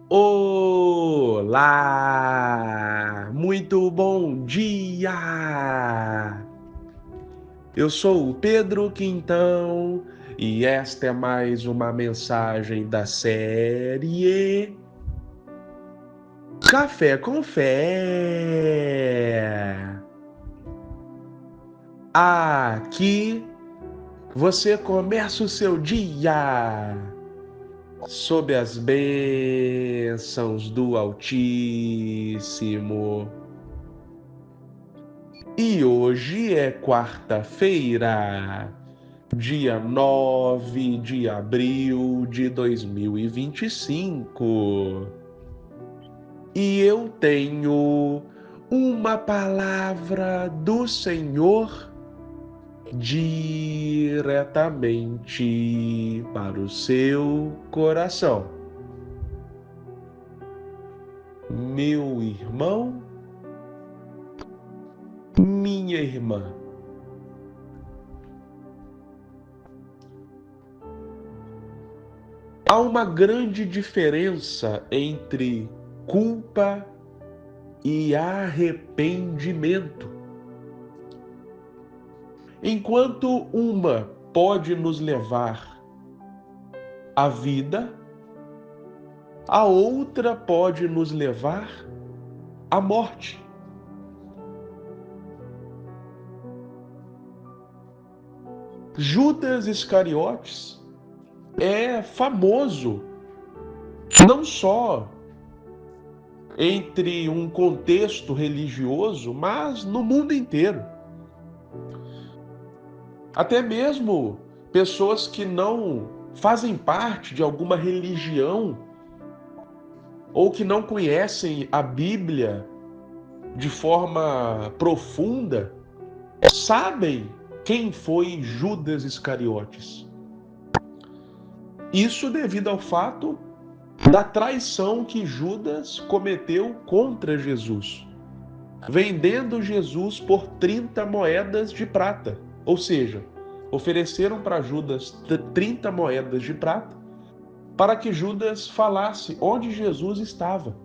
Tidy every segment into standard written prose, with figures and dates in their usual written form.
Olá! Muito bom dia! Eu sou o Pedro Quintão e esta é mais uma mensagem da série Café com Fé. Aqui você começa o seu dia sob as bênçãos do Altíssimo. E hoje é quarta-feira, dia 9 de abril de 2025. E eu tenho uma palavra do Senhor diretamente para o seu coração. Meu irmão, minha irmã, há uma grande diferença entre culpa e arrependimento. Enquanto uma pode nos levar à vida, a outra pode nos levar à morte. Judas Iscariotes é famoso não só entre um contexto religioso, mas no mundo inteiro. Até mesmo pessoas que não fazem parte de alguma religião ou que não conhecem a Bíblia de forma profunda, sabem quem foi Judas Iscariotes. Isso devido ao fato da traição que Judas cometeu contra Jesus, vendendo Jesus por 30 moedas de prata. Ou seja, ofereceram para Judas 30 moedas de prata para que Judas falasse onde Jesus estava.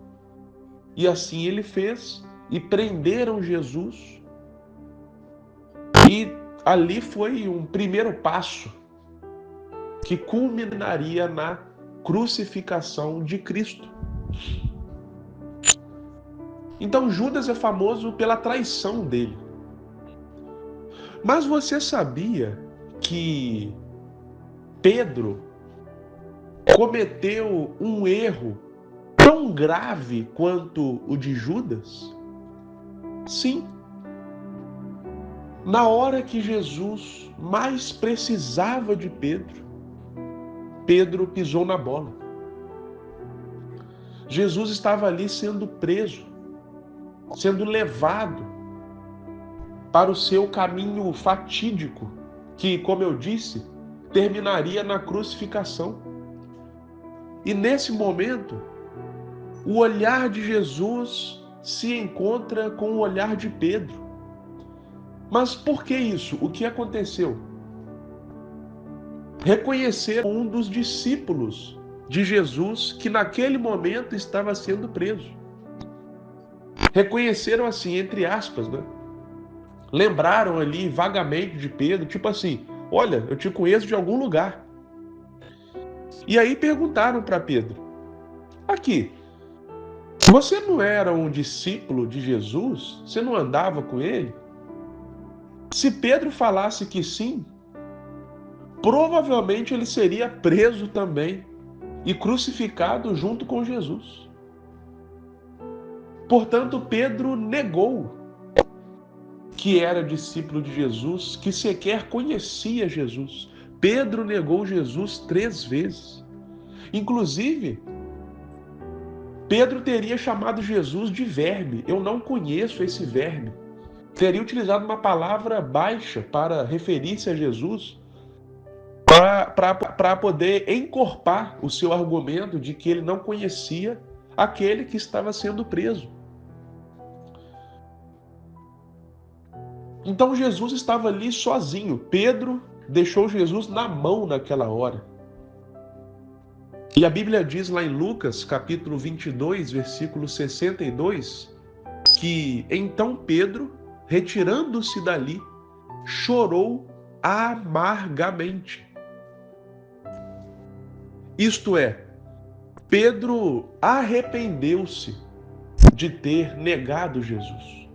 E assim ele fez, e prenderam Jesus. E ali foi um primeiro passo que culminaria na crucificação de Cristo. Então Judas é famoso pela traição dele. Mas você sabia que Pedro cometeu um erro tão grave quanto o de Judas? Sim. Na hora que Jesus mais precisava de Pedro, Pedro pisou na bola. Jesus estava ali sendo preso, sendo levado para o seu caminho fatídico, que, como eu disse, terminaria na crucificação. E nesse momento, o olhar de Jesus se encontra com o olhar de Pedro. Mas por que isso? O que aconteceu? Reconhecer um dos discípulos de Jesus que naquele momento estava sendo preso. Reconheceram assim, entre aspas, né? Lembraram ali vagamente de Pedro, tipo assim, olha, eu te conheço de algum lugar. E aí perguntaram para Pedro, aqui, você não era um discípulo de Jesus? Você não andava com ele? Se Pedro falasse que sim, provavelmente ele seria preso também e crucificado junto com Jesus. Portanto, Pedro negou que era discípulo de Jesus, que sequer conhecia Jesus. Pedro negou Jesus 3 vezes. Inclusive, Pedro teria chamado Jesus de verme. Eu não conheço esse verme. Teria utilizado uma palavra baixa para referir-se a Jesus, para poder encorpar o seu argumento de que ele não conhecia aquele que estava sendo preso. Então Jesus estava ali sozinho. Pedro deixou Jesus na mão naquela hora. E a Bíblia diz lá em Lucas, capítulo 22, versículo 62, que então Pedro, retirando-se dali, chorou amargamente. Isto é, Pedro arrependeu-se de ter negado Jesus.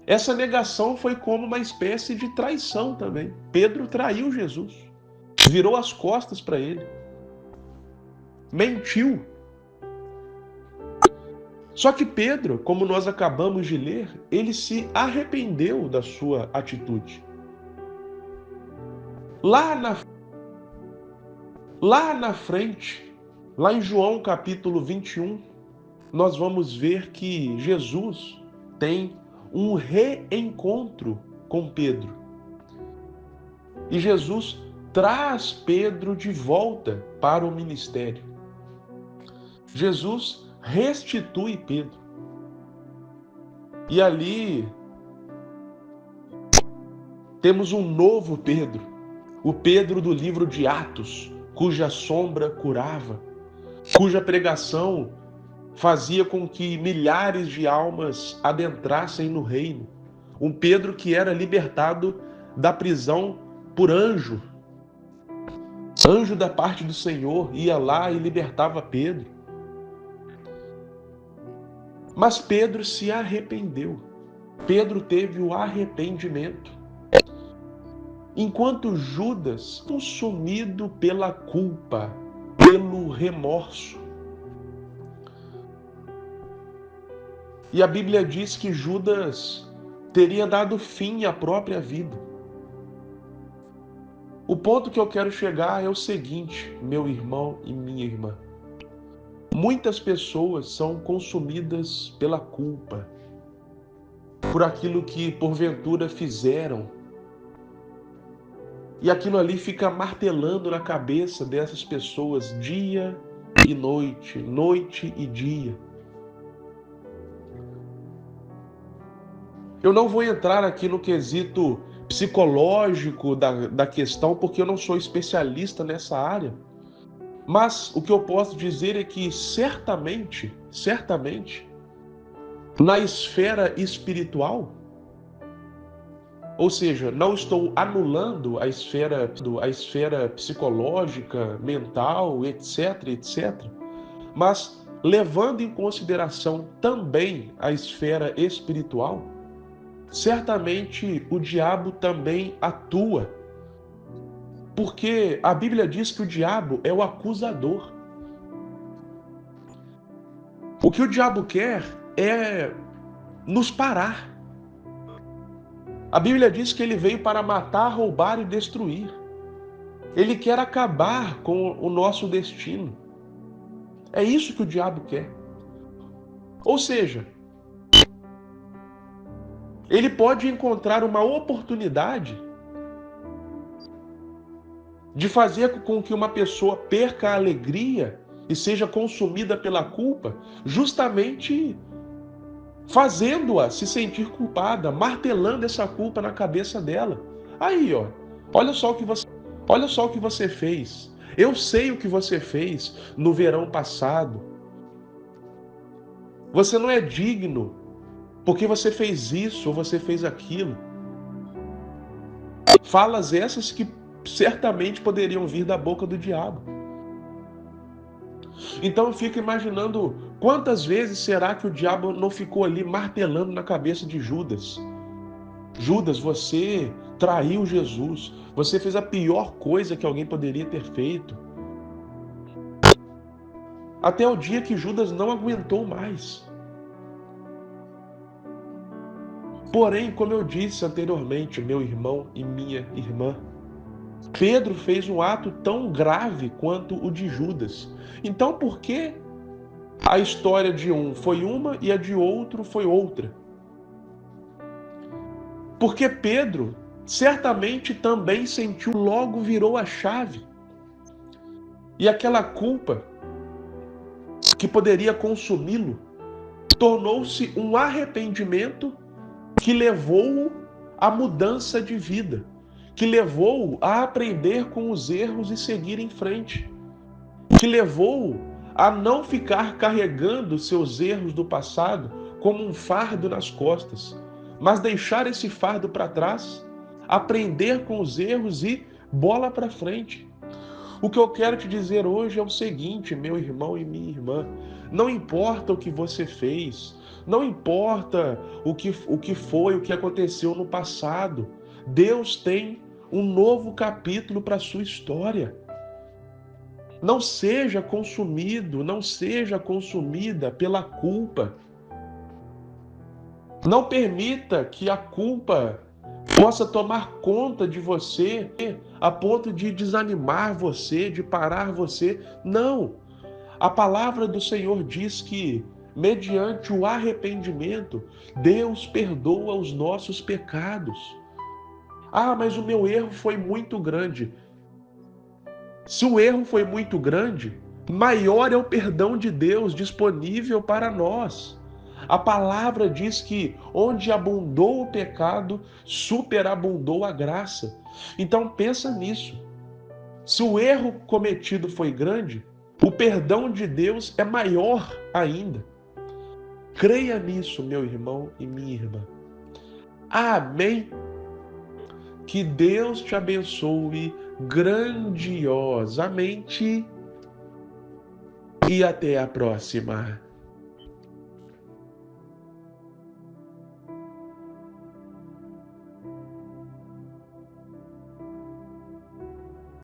Essa negação foi como uma espécie de traição também. Pedro traiu Jesus, virou as costas para ele, mentiu. Só que Pedro, como nós acabamos de ler, ele se arrependeu da sua atitude. Lá na frente, lá em João capítulo 21, nós vamos ver que Jesus tem um reencontro com Pedro. E Jesus traz Pedro de volta para o ministério. Jesus restitui Pedro. E ali temos um novo Pedro, o Pedro do livro de Atos, cuja sombra curava, cuja pregação fazia com que milhares de almas adentrassem no reino. Um Pedro que era libertado da prisão por anjo. Anjo da parte do Senhor ia lá e libertava Pedro. Mas Pedro se arrependeu. Pedro teve o arrependimento. Enquanto Judas, consumido pela culpa, pelo remorso. E a Bíblia diz que Judas teria dado fim à própria vida. O ponto que eu quero chegar é o seguinte, meu irmão e minha irmã. Muitas pessoas são consumidas pela culpa, por aquilo que porventura fizeram. E aquilo ali fica martelando na cabeça dessas pessoas dia e noite, noite e dia. Eu não vou entrar aqui no quesito psicológico da questão, porque eu não sou especialista nessa área. Mas o que eu posso dizer é que certamente, na esfera espiritual, ou seja, não estou anulando a esfera psicológica, mental, etc, mas levando em consideração também a esfera espiritual, certamente o diabo também atua. Porque a Bíblia diz que o diabo é o acusador. O que o diabo quer é nos parar. A Bíblia diz que ele veio para matar, roubar e destruir. Ele quer acabar com o nosso destino. É isso que o diabo quer. Ou seja, ele pode encontrar uma oportunidade de fazer com que uma pessoa perca a alegria e seja consumida pela culpa, justamente fazendo-a se sentir culpada, martelando essa culpa na cabeça dela. Aí, ó, olha só o que você fez. Eu sei o que você fez no verão passado. Você não é digno porque você fez isso ou você fez aquilo. Falas essas que certamente poderiam vir da boca do diabo. Então eu fico imaginando quantas vezes será que o diabo não ficou ali martelando na cabeça de Judas. Judas, você traiu Jesus. Você fez a pior coisa que alguém poderia ter feito. Até o dia que Judas não aguentou mais. Porém, como eu disse anteriormente, meu irmão e minha irmã, Pedro fez um ato tão grave quanto o de Judas. Então, por que a história de um foi uma e a de outro foi outra? Porque Pedro certamente também sentiu, logo virou a chave. E aquela culpa que poderia consumi-lo tornou-se um arrependimento que levou-o à mudança de vida, que levou-o a aprender com os erros e seguir em frente. te levou a não ficar carregando seus erros do passado como um fardo nas costas, mas deixar esse fardo para trás, aprender com os erros e bola para frente. O que eu quero te dizer hoje é o seguinte, meu irmão e minha irmã: não importa o que você fez, não importa o que foi, o que aconteceu no passado, Deus tem um novo capítulo para a sua história. Não seja consumido, não seja consumida pela culpa. Não permita que a culpa possa tomar conta de você a ponto de desanimar você, de parar você. Não. A palavra do Senhor diz que, mediante o arrependimento, Deus perdoa os nossos pecados. Ah, mas o meu erro foi muito grande. Se o erro foi muito grande, maior é o perdão de Deus disponível para nós. A palavra diz que onde abundou o pecado, superabundou a graça. Então pensa nisso. Se o erro cometido foi grande, o perdão de Deus é maior ainda. Creia nisso, meu irmão e minha irmã. Amém. Que Deus te abençoe grandiosamente e até a próxima.